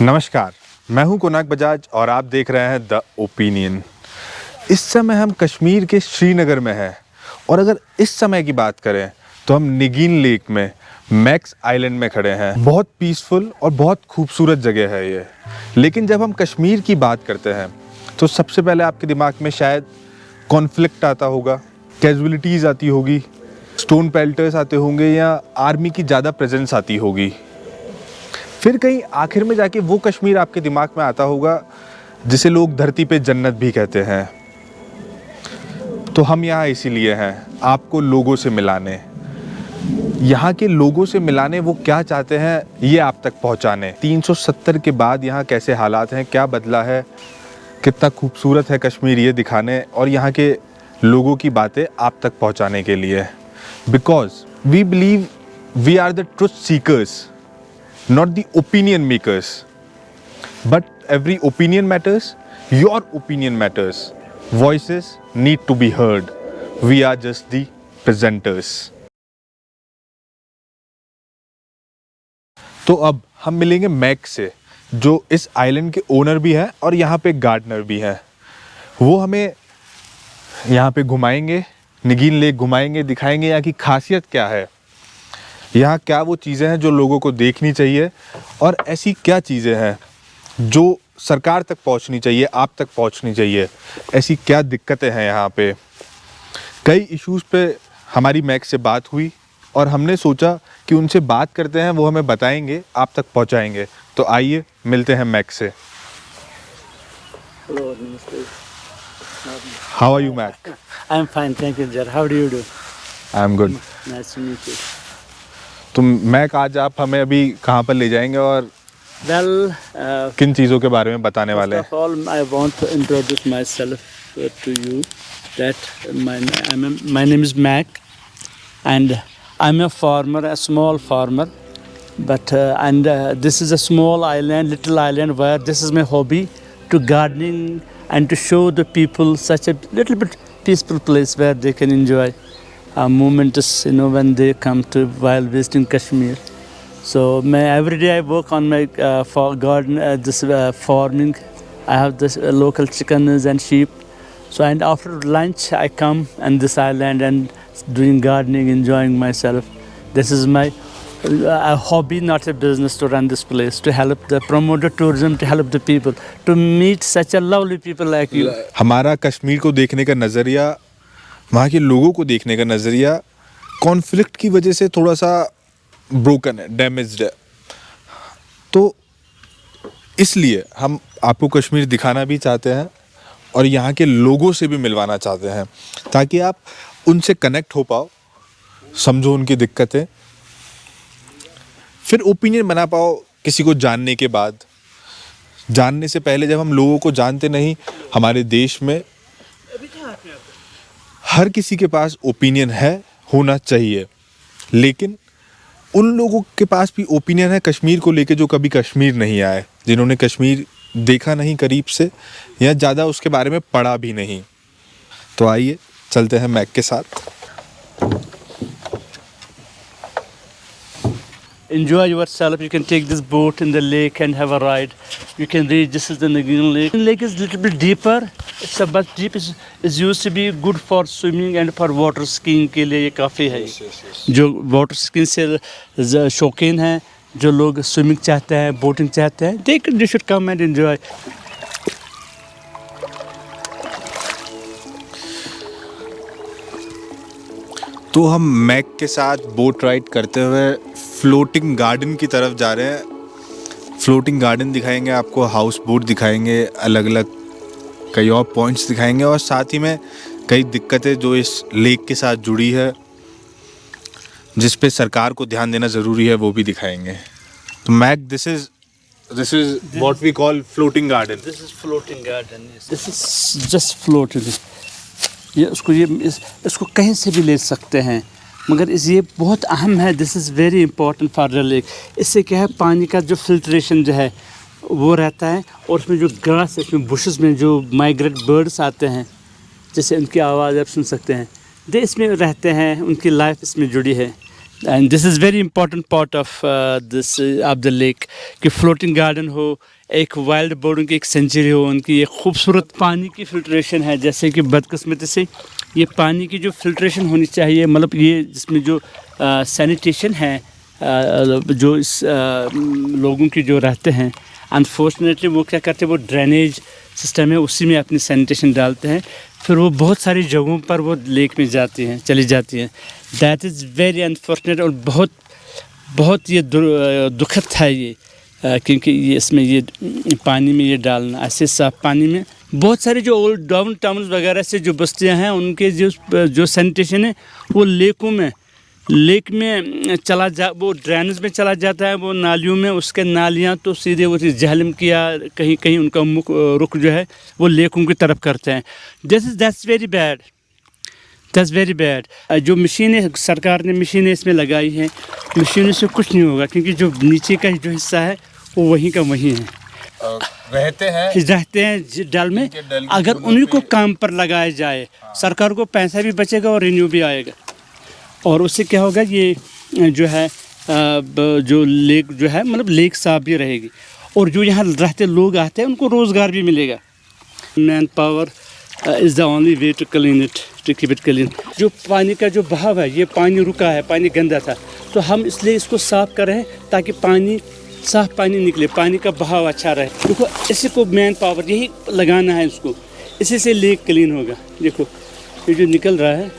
नमस्कार, मैं हूं कुनाक बजाज और आप देख रहे हैं द ओपिनियन। इस समय हम कश्मीर के श्रीनगर में हैं और अगर इस समय की बात करें तो हम निगीन लेक में मैक्स आइलैंड में खड़े हैं। बहुत पीसफुल और बहुत खूबसूरत जगह है ये। लेकिन जब हम कश्मीर की बात करते हैं तो सबसे पहले आपके दिमाग में शायद कॉन्फ्लिक्ट आता होगा, कैजुअलिटीज़ आती होगी, स्टोन पेल्टर्स आते होंगे या आर्मी की ज़्यादा प्रेजेंस आती होगी। फिर कहीं आखिर में जाके वो कश्मीर आपके दिमाग में आता होगा जिसे लोग धरती पे जन्नत भी कहते हैं। तो हम यहाँ इसीलिए हैं, आपको लोगों से मिलाने, यहाँ के लोगों से मिलाने, वो क्या चाहते हैं ये आप तक पहुँचाने। 370 के बाद यहाँ कैसे हालात हैं, क्या बदला है, कितना खूबसूरत है कश्मीर, ये दिखाने और यहाँ के लोगों की बातें आप तक पहुँचाने के लिए। Because we believe we are the truth seekers, not the opinion makers, but every opinion matters, your opinion matters, voices need to be heard, we are just the presenters। तो अब हम मिलेंगे मैक्स से, जो इस आइलैंड के owner भी हैं और यहाँ पे गार्डनर भी हैं। वो हमें यहाँ पे घुमाएंगे, निगीन लेक घुमाएंगे, दिखाएंगे यहाँ की खासियत क्या है, यहाँ क्या वो चीज़ें हैं जो लोगों को देखनी चाहिए और ऐसी क्या चीज़ें हैं जो सरकार तक पहुँचनी चाहिए, आप तक पहुँचनी चाहिए। ऐसी क्या दिक्कतें हैं यहाँ पे। कई इश्यूज़ पे हमारी मैक्स से बात हुई और हमने सोचा कि उनसे बात करते हैं, वो हमें बताएंगे, आप तक पहुँचाएंगे। तो आइए मिलते हैं मैक्स से। Hello, namaste. How are you Mac? I'm fine, thank you, Jar. How do you do? I am good. Nice to meet you. तो मैक, आज आप हमें अभी कहाँ पर ले जाएंगे और Well, किन चीज़ों के बारे में बताने वाले हैं? first of all, I want to introduce myself to you. That my name is Mac, and I'm a farmer, a small farmer. But this is a small island, little island, where this is my hobby, to gardening and to show the people such a little bit peaceful place where they can enjoy moments, when they come to while visiting Kashmir. So every day I work on my garden, farming. I have this local chickens and sheep. So and after lunch I come on this island and doing gardening, enjoying myself. This is my a hobby, not a business, to run this place, to help promote the tourism, to help the people, to meet such a lovely people like you. हमारा कश्मीर को देखने का नज़रिया, वहाँ के लोगों को देखने का नज़रिया कॉन्फ्लिक्ट की वजह से थोड़ा सा ब्रोकन है, डैमेज्ड है। तो इसलिए हम आपको कश्मीर दिखाना भी चाहते हैं और यहाँ के लोगों से भी मिलवाना चाहते हैं, ताकि आप उनसे कनेक्ट हो पाओ, समझो उनकी दिक्कतें, फिर ओपिनियन बना पाओ किसी को जानने के बाद। जानने से पहले जब हम लोगों को जानते नहीं, हमारे देश में हर किसी के पास ओपिनियन है, होना चाहिए, लेकिन उन लोगों के पास भी ओपिनियन है कश्मीर को लेके जो कभी कश्मीर नहीं आए, जिन्होंने कश्मीर देखा नहीं करीब से या ज़्यादा उसके बारे में पढ़ा भी नहीं। तो आइए चलते हैं मैक के साथ। Enjoy yourself. You can take this boat in the lake and have a ride. You can reach. This is the Nagin Lake. The lake is a little bit deeper. It's but deep is used to be good for swimming and for water skiing के लिए ये काफ़ी है। जो water skiing से शौकीन हैं, जो लोग swimming चाहते हैं, boating चाहते हैं, they should come and enjoy. तो हम मैक के साथ बोट राइड करते हुए फ्लोटिंग गार्डन की तरफ जा रहे हैं। फ्लोटिंग गार्डन दिखाएंगे आपको, हाउस बोट दिखाएंगे, अलग अलग कई और पॉइंट्स दिखाएंगे और साथ ही में कई दिक्कतें जो इस लेक के साथ जुड़ी है, जिस पे सरकार को ध्यान देना ज़रूरी है, वो भी दिखाएंगे। तो Mac, this is what we call floating garden. This is floating garden. This is just floating. इसको कहीं से भी ले सकते हैं, मगर ये बहुत अहम है। This is very important for the lake. इससे क्या है, पानी का जो फिल्ट्रेशन जो है वो रहता है और उसमें जो ग्रास, इसमें बुशेस में जो माइग्रेट बर्ड्स आते हैं, जैसे उनकी आवाज़ आप सुन सकते हैं, दे इसमें रहते हैं, उनकी लाइफ इसमें जुड़ी है। And this is very important part of this of the lake कि फ्लोटिंग गार्डन हो, एक वाइल्ड बर्डों की एक सेंचुरी हो, उनकी ये खूबसूरत पानी की फिल्ट्रेशन है। जैसे कि बदकिस्मती से ये पानी की जो फिल्ट्रेशन होनी चाहिए, मतलब ये जिसमें जो सैनिटेशन है जो इस लोगों की जो रहते हैं, अनफॉर्चुनेटली वो क्या करते हैं, वो ड्रेनेज सिस्टम है उसी में अपनी सैनिटेशन डालते हैं, फिर वो बहुत सारी जगहों पर वो लेक में जाती हैं, चली जाती हैं। दैट इज़ वेरी अनफॉर्चुनेट और बहुत बहुत ये दुखद था ये, क्योंकि ये इसमें ये पानी में ये डालना, ऐसे साफ पानी में बहुत सारे जो ओल्ड डाउन टाउन वगैरह से जो बस्तियां हैं उनके जो सैनिटेशन है वो लेक में चला जा, वो ड्रेनेज में चला जाता है, वो नालियों में, उसके नालियाँ तो सीधे वो जहलम किया कहीं कहीं उनका मुख रुख जो है वो लेकों की तरफ करते हैं। That's very bad, that's very bad. जो मशीनें सरकार ने मशीनें इसमें लगाई हैं, मशीनों से कुछ नहीं होगा, क्योंकि जो नीचे का जो हिस्सा है वो वहीं का वहीं है। रहते हैं डल में, अगर उन्हीं को काम पर लगाया जाए, सरकार को पैसा भी बचेगा और रिन्यू भी आएगा, और उससे क्या होगा, ये जो है जो लेक जो है मतलब लेक साफ भी रहेगी, और जो यहाँ रहते लोग आते हैं उनको रोज़गार भी मिलेगा। Man power is the only way to clean it, to keep it clean. जो पानी का जो बहाव है, ये पानी रुका है, पानी गंदा था, तो हम इसलिए इसको साफ़ कर रहे हैं ताकि पानी साफ पानी निकले, पानी का बहाव अच्छा रहे। देखो इसी को मैन पावर यही लगाना है इसको, इसी से लेक क्लीन होगा। देखो ये जो निकल रहा है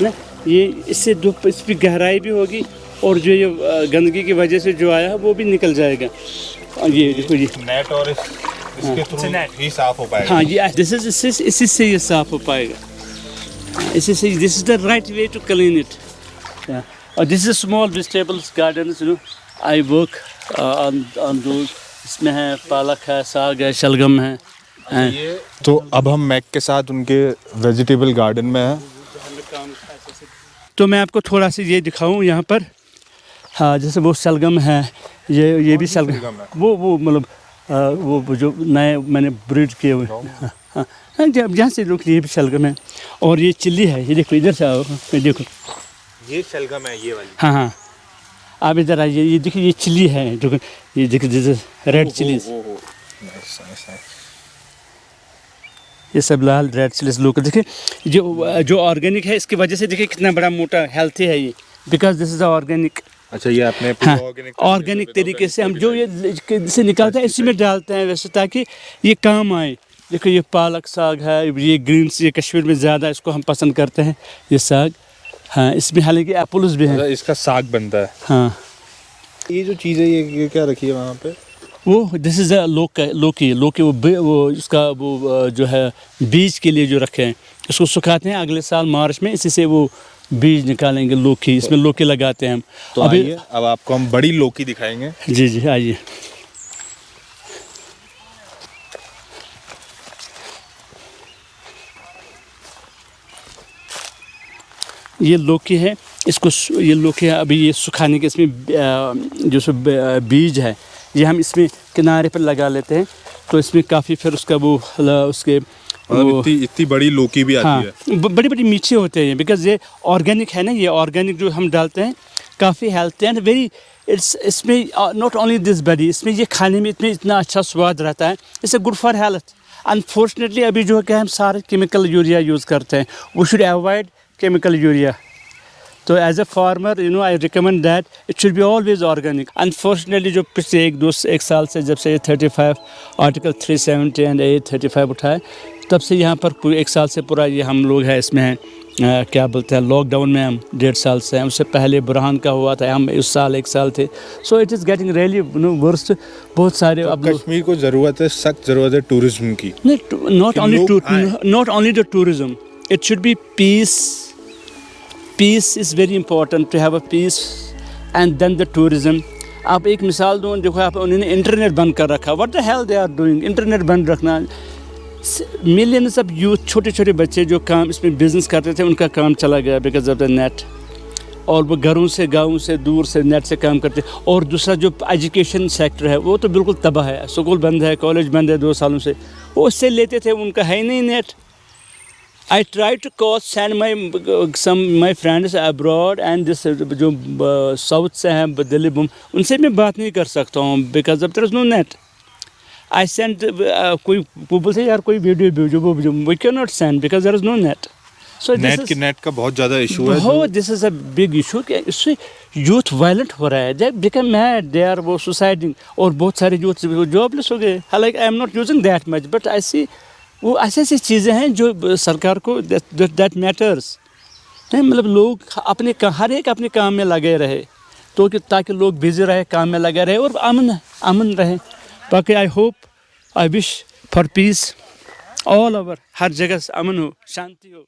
ना, ये इससे इस पर गहराई भी होगी, और जो ये गंदगी की वजह से जो आया है वो भी निकल जाएगा। और ये देखो ये नेट और इसके थ्रू ही साफ हो पाएगा। हाँ, ये इसी से ये साफ हो पाएगा, इसी से। This is the right way to clean it. और this is small vegetables garden, you know, I work on those. इसमें है पालक है, साग है, शलगम है। तो अब हम मैक के साथ उनके वेजिटेबल गार्डन में हैं। तो मैं आपको थोड़ा सा ये दिखाऊं यहाँ पर। हाँ, जैसे वो शलगम है, ये भी शलगम है। वो मतलब वो जो नए मैंने ब्रीड किए हुए, हाँ, यहाँ से लोग, ये भी शलगम है। और ये चिल्ली है, ये देखो, इधर से आओ, ये देखो, ये शलगम है, ये वाली। हाँ हाँ, आप इधर आइए, ये देखिए, ये चिल्ली है, जो ये देखिए जैसे रेड चिलीज, ये सब लाल रेड चिलीज लोग देखिए। जो ऑर्गेनिक है, इसकी वजह से देखिए कितना बड़ा मोटा हेल्थी है ये, बिकॉज दिस इज ऑर्गेनिक। अच्छा, ये अपने ऑर्गेनिक तरीके से हम जो ये से निकालते हैं इसी में डालते हैं वैसे, ताकि ये काम आए। देखो ये पालक साग है, ये ग्रीन्स, ये कश्मीर में ज़्यादा इसको हम पसंद करते हैं, ये साग। हाँ, इसमें हालांकि एप्पल्स भी हैं। इसका साग बनता है। हाँ, ये जो चीज़ है, ये क्या रखी है वहाँ पे? वो दिस इज़ लौकी वो इसका वो जो है बीज के लिए जो रखे हैं, इसको सुखाते हैं, अगले साल मार्च में इसी से वो बीज निकालेंगे लौकी, इसमें लौकी लगाते हैं हम। तो अभी अब आपको हम बड़ी लौकी दिखाएंगे। जी जी, आइए। ये लौकी है, ये लौकी है, अभी ये सुखाने के, इसमें जो बीज है ये हम इसमें किनारे पर लगा लेते हैं, तो इसमें काफ़ी फिर उसका वो उसके इतनी बड़ी लौकी भी आती है। बड़ी बड़ी मीठी होते हैं, बिकॉज ये ऑर्गेनिक है ना, ये ऑर्गेनिक जो हम डालते हैं काफ़ी हेल्थी एंड वेरी, इसमें नॉट ओनली दिस बड़ी, इसमें ये खाने में इतना अच्छा स्वाद रहता है, it's good for health. Unfortunately अभी जो है कि हम सारे केमिकल यूरिया यूज़ करते हैं, we should avoid chemical urea. तो as a farmer, you know, I recommend that it should be always organic. Unfortunately जो पिछले एक साल से, जब से 35 आर्टिकल 370 एंड 835 उठाए, तब से यहाँ पर पूरे 1 साल से पूरा ये हम लोग हैं इसमें हैं, क्या बोलते हैं, लॉकडाउन में हम 1.5 साल से हैं। उससे पहले बुरहान का हुआ था, हम उस साल 1 साल थे। So it is getting really worst. बहुत सारे अब कश्मीर को ज़रूरत है, सख्त ज़रूरत है टूरिज्म की। Not only the tourism, it should be peace. Peace is very important, to have a peace and then the tourism. आप एक मिसाल दूँ, देखो आप, उन्होंने इंटरनेट बंद कर रखा, what the hell they are doing, internet बंद रखना। मिलियंस ऑफ यूथ, छोटे छोटे बच्चे जो काम इसमें बिजनेस करते थे, उनका काम चला गया बिकॉज ऑफ द नेट, और वो घरों से, गाँव से, दूर से नेट से काम करते। और दूसरा जो एजुकेशन सेक्टर है वो तो बिल्कुल तबाह है, स्कूल बंद है, कॉलेज बंद है 2 सालों से, वो उससे लेते थे, उनका है ही नहीं net. I try to call send my friends abroad and this जो साउथ से हैं दिल्ली उनसे मैं बात नहीं कर सकता हूँ because of there is no net. I send कोई बोलते यार कोई वीडियो भेजो we cannot send because there is no net. So net का बहुत ज़्यादा इशू है बहुत this is a big issue कि इससे यूथ वायलेंट हो रहा है they become mad they are वो सुसाइडिंग और बहुत सारे यूथ जॉबलेस हो गए हालांकि I am not using that much but I see वो ऐसी ऐसी चीज़ें हैं जो सरकार को दैट मैटर्स नहीं मतलब लोग अपने हर एक अपने काम में लगे रहे तो कि ताकि लोग बिजी रहे काम में लगे रहे और अमन रहे बाकी I hope I wish for piece all over हर जगह अमन हो शांति हो